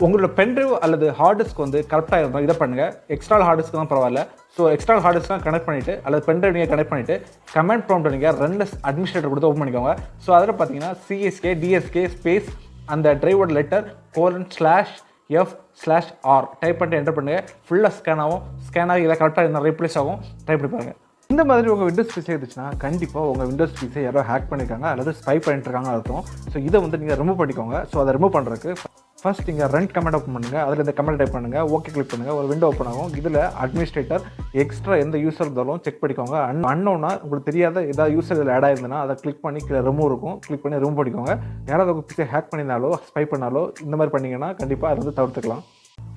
உங்களோட பென்ட்ரைவ் அல்லது hard disk வந்து கரெக்டாக இருந்தால் இதை பண்ணுங்கள். எக்ஸ்ட்ரா ஹார்ட் டிஸ்க் தான் பரவாயில்ல. ஸோ எக்ஸ்ட்ரா ஹார்ட் டிஸ்க்லாம் கனெக்ட் பண்ணிவிட்டு அல்லது பென்ட்ரைவ் நீங்கள் கனெக்ட் பண்ணிவிட்டு கமெண்ட் ப்ராம்ப்ட் நீங்கள் ரன் அட்மினிஸ்ட்ரேட்டர் கொடுத்து ஓப்பன் பண்ணிக்கோங்க. ஸோ அதில் பார்த்தீங்கன்னா சிஎஸ்கே டிஎஸ்கே ஸ்பேஸ் அந்த டிரைவோட லெட்டர் :/F/R டைப் பண்ணிட்டு என்டர் பண்ணுங்கள். ஃபுல்லாக ஸ்கேன் ஆகும். ஸ்கேன் ஆகி இதை கரெக்டாக இருந்தால் ரீப்ளேஸ் ஆகும். டைப் பண்ணி பாருங்கள். இந்த மாதிரி உங்கள் விண்டோஸ் பிசி இருந்துச்சுன்னா கண்டிப்பாக உங்கள் விண்டோஸ் பிசியை யாரோ ஹேக் பண்ணியிருக்காங்க அல்லது ஸ்பை பண்ணிட்டு இருக்காங்க அர்த்தம். ஸோ இதை வந்து நீங்கள் ரிமூவ் பண்ணிக்கோங்க. ஸோ அதை ரிமூவ் பண்ணுறதுக்கு ஃபர்ஸ்ட் நீங்கள் ரன் கமெண்ட் ஓப்பன் பண்ணுங்கள். அதில் இந்த கமெண்ட் டைப் பண்ணுங்கள். ஓகே கிளிக் பண்ணுங்கள். ஒரு விண்டோ ஓப்பன் ஆகும். இதில் அட்மினிஸ்ட்ரேட்டர் எக்ஸ்ட்ரா எந்த யூஸர் இருந்தாலும் செக் பண்ணிக்கோங்க. அன்னோன்னா உங்களுக்கு தெரியாத ஏதாவது யூஸர் இதில் ஆட் ஆயிருந்ததுன்னா அதை கிளிக் பண்ணி கீழே ரிமூவ் இருக்கும். கிளிக் பண்ணி ரிமூவ் பண்ணிக்கோங்க. யாராவது உங்கள் பிசியை ஹேக் பண்ணியிருந்தாலோ ஸ்பை பண்ணாலோ இந்த மாதிரி பண்ணிங்கன்னா கண்டிப்பாக அதை வந்து தவிர்த்துக்கலாம்.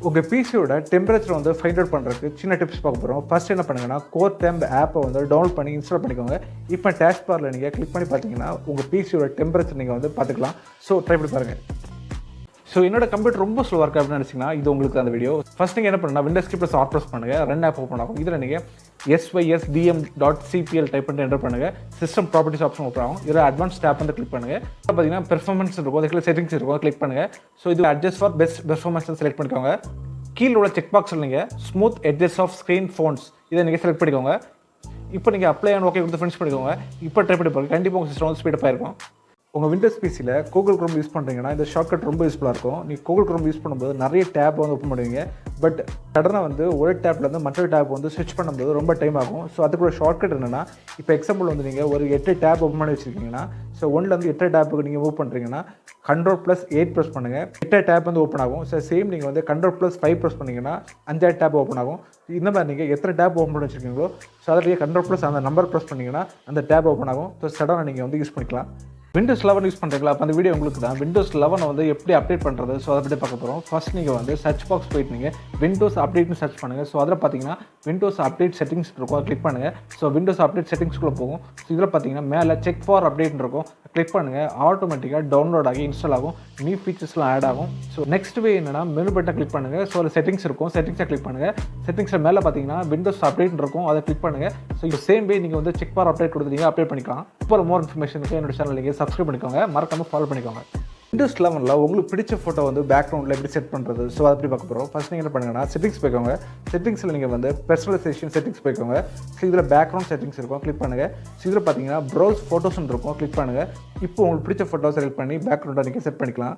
உங்கள் பிசியோட டெம்பரேச்சர் வந்து ஃபைண்ட் அவுட் பண்ணுறதுக்கு சின்ன டிப்ஸ் பார்க்க போகிறோம். ஃபர்ஸ்ட் என்ன பண்ணுங்கன்னா கோர் டெம்ப் ஆப்பை வந்து டவுன்லோட் பண்ணி இன்ஸ்டால் பண்ணிக்கோங்க. இப்போ டேஷ் பாரில் நீங்கள் கிளிக் பண்ணி பார்த்தீங்கன்னா உங்கள் பிசியோட டெம்பரேச்சர் நீங்கள் வந்து பார்த்துக்கலாம். ஸோ ட்ரை பண்ணி பாருங்கள். ஸோ என்னோட கம்ப்யூட்டர் ரொம்ப ஸ்லோவாக இருக்குது அப்படின்னு நினச்சிங்கன்னா இது உங்களுக்கு அந்த வீடியோ. ஃபர்ஸ்ட் நீங்கள் என்ன பண்ணுன்னா windows key plus R press பண்ணுங்கள். ரன் ஆப் ஓப்பன் ஆகும். இதில் நீங்கள் sysdm.cpl டைப் பண்ணிட்டு என்டர் பண்ணுங்கள். சிஸ்டம் ப்ராப்பர்ட்டிஸ் ஆப்ஷன் ஓப்பன் ஆகும். இதில் அட்வான்ஸ் டேப் வந்து கிளிக் பண்ணுங்கள். பார்த்தீங்கன்னா பெர்ஃபார்மன்ஸ் இருக்கும். அதுக்குள்ள செட்டிங்ஸ் இருக்கும். கிளிக் பண்ணுங்கள். ஸோ இது adjust for best performance select பண்ணிக்கோங்க. கீழே உள்ள செக் பாக்ஸில் நீங்கள் smooth edges of screen fonts இதை நீங்கள் செலக்ட் பண்ணிக்கோங்க. இப்போ நீங்கள் அப்ளை அண்ட் ஓகே கொடுத்து ஃபினிஷ் பண்ணிக்கோங்க. இப்போ ட்ரை பண்ணி பாருங்கள். கண்டிப்பாக உங்கள் சிஸ்டம் வந்து ஸ்பீடப்பாக இருக்கும். உங்கள் விண்டோஸ் பிசியில் கூகுள் க்ரோம் யூஸ் பண்ணுறீங்கன்னா இந்த ஷார்ட்கட் ரொம்ப யூஸ்ஃபுல்லாக இருக்கும். நீங்கள் கூகுள் க்ரோம் யூஸ் பண்ணும்போது நிறைய டேப் வந்து ஓப்பன் பண்ணுவீங்க. பட் சடனாக வந்து ஒரு டேப்லேருந்து மற்ற டேப் வந்து ஸ்விட்ச் பண்ணும்போது ரொம்ப டைம் ஆகும். ஸோ அதுக்கு ஒரு ஷார்ட்கட் என்னென்னா, இப்போ எக்ஸாம்பிள் வந்து நீங்கள் ஒரு 8 டேப் ஓப்பன் பண்ணி வச்சுருக்கீங்கன்னா, ஸோ 1லேருந்து 8 டேப்புக்கு நீங்கள் மூவ் பண்ணுறீங்கன்னா Ctrl+8 ப்ரெஸ் பண்ணுங்கள். 8 டேப் வந்து ஓப்பன் ஆகும். ஸோ சேம் நீங்கள் வந்து Ctrl+5 ப்ரெஸ் பண்ணிங்கன்னா 5 டேப் ஓப்பன் ஆகும். இந்த மாதிரி நீங்கள் எத்தனை டேப் ஓப்பன் பண்ணி வச்சுருக்கீங்களோ ஸோ அதில் Ctrl+ அந்த நம்பர் ப்ரெஸ் பண்ணிங்கன்னா அந்த டேப் ஓப்பன் ஆகும். ஸோ சடனாக நீங்கள் வந்து யூஸ் பண்ணிக்கலாம். விண்டோஸ் 11 யூஸ் பண்ணுறீங்களா? அப்போ அந்த வீடியோ உங்களுக்கு தான். விண்டோஸ் 11 வந்து எப்படி அப்டேட் பண்ணுறது, ஸோ அதை பற்றி பார்க்க போகிறோம். ஃபர்ஸ்ட் நீங்கள் வந்து சர்ச் பாக்ஸ் போயிட்டு நீங்கள் விண்டோஸ் அப்டேட்னு சர்ச் பண்ணுங்கள். ஸோ அதில் பார்த்தீங்கன்னா விண்டோஸ் அப்டேட் செட்டிங்ஸ் இருக்கும். அதை கிளிக் பண்ணுங்கள். ஸோ விண்டோஸ் அப்டேட் செட்டிங்ஸ்குள்ளே போகும். ஸோ இதில் பார்த்தீங்கன்னா மேலே செக் ஃபார் அப்டேட் இருக்கும். கிளிக் பண்ணுங்கள். ஆட்டோமேட்டிக்காக டவுன்லோட் ஆகி இன்ஸ்டால் ஆகும். நியூ ஃபீச்சர்ஸ்லாம் ஆட் ஆகும். ஸோ நெக்ஸ்ட் வே என்னன்னா மெனு பட்டனை கிளிக் பண்ணுங்கள். ஸோ அதில் செட்டிங்ஸ் இருக்கும். செட்டிங்ஸை கிளிக் பண்ணுங்கள். செட்டிங்ஸில் மேலே பார்த்தீங்கன்னா விண்டோஸ் அப்டேட் இருக்கும். அதை கிளிக் பண்ணுங்கள். ஸோ இப்போ சேம் வே நீங்கள் வந்து செக் ஃபார் அப்டேட் கொடுத்து நீங்கள் அப்டேட் பண்ணிக்கலாம். இப்போ மோர் இன்ஃபர்மேஷனுக்கு என்னோட சேனல் நீங்கள் சப்ஸ்கிரைப் பண்ணிக்கோங்க. மறக்காமல் ஃபாலோ பண்ணிக்கோங்க. விண்டோஸ் 11 உங்களுக்கு பிடிச்ச ஃபோட்டோ வந்து பேக்ரவுண்டில் எப்படி செட் பண்ணுறது, ஸோ அதை எப்படி பார்க்க போகிறோம். ஃபர்ஸ்ட் நீங்கள் என்ன பண்ணுங்கன்னா செட்டிங்ஸ் போய்க்கோங்க. செட்டிங்ஸில் நீங்கள் வந்து பர்சனலைசேஷன் செட்டிங்ஸ் போய்க்கோங்க. ஸோ இதில் பேக்ரவுண்ட் செட்டிங்ஸ் இருக்கும். கிளிக் பண்ணுங்கள். ஸோ இதில் பார்த்தீங்கன்னா ப்ரௌஸ் ஃபோட்டோஸ்ன்னு இருக்கும். கிளிக் பண்ணுங்கள். இப்போ உங்களுக்கு பிடிச்ச ஃபோட்டோ செலக்ட் பண்ணி பேக்ரவுண்டை நீங்கள் செட் பண்ணிக்கலாம்.